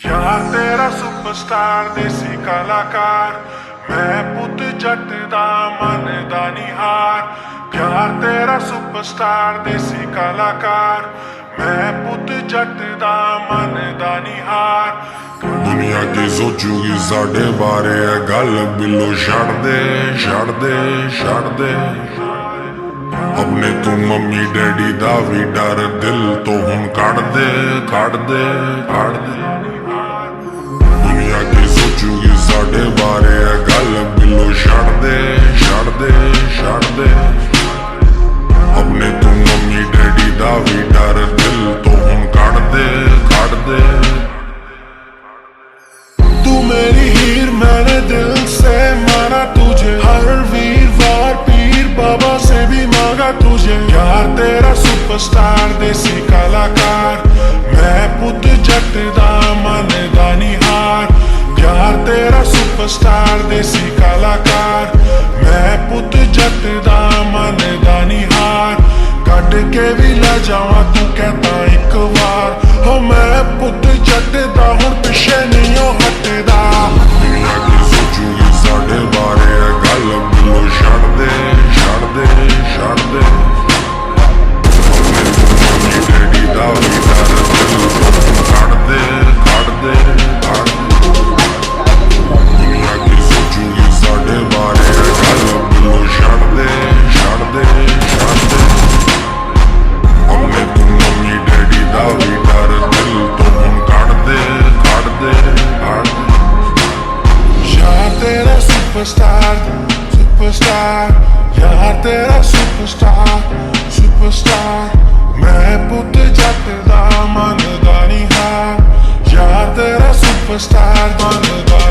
यार तेरा सुपरस्टार देसी कलाकार, मैं पुत जट दा मन दा निहार। यार तेरा सुपरस्टार देसी कलाकार, मैं पुत जट दा मन दा निहार। दुनिया की सोचूगी साढ़े बारे है गल, बिलो छड़ दे छड़ दे छड़ दे। अपने तू मम्मी डैडी दा भी डर, दिल तो हुण कढ़ दे कढ़ दे कढ़ दे। दुनिया की सोचूगी साढ़े बारे है गल, बिलो छड़ दे छड़ दे छड़ दे। अपने तू मम्मी डैडी दा भी डर, दिल तो हुण कढ़ दे कढ़ दे। तू मेरी हीर, मैंने दिल से माना तुझे, हर वीरवार पीर बाबा से भी मांगा तुझे। यार तेरा सुपरस्टार देसी कलाकार, मैं पुत जट दा मन दा निहार। यार तेरा सुपरस्टार देसी कलाकार, मैं पुत जट दा मन दा निहार। कट के भी ले जावा तू कहता एक बार, हो मैं पुत जट दा हुण पिछे नहीं हो हटदा। दुनिया की सोचूगी साढ़े बारे है गल, बिलो छड़ दे छड़ दे छड़ दे। अपने तू मम्मी डैडी दा भी डर, दिल तो कढ़ दे कढ़ दे कढ़ दे। दुनिया की सोचूगी साढ़े बारे है गल, बिलो छड़ दे छड़ दे छड़ दे। अपने तू मम्मी डैडी दा भी डर, दिल तो हुण कढ़ दे कढ़ दे कढ़ दे। यार तेरा सुपरस्टार सुपरस्टार, यार तेरा सुपरस्टार सुपरस्टार, मैं पुत जट दा मन दा निहार। यार तेरा सुपरस्टार मन दा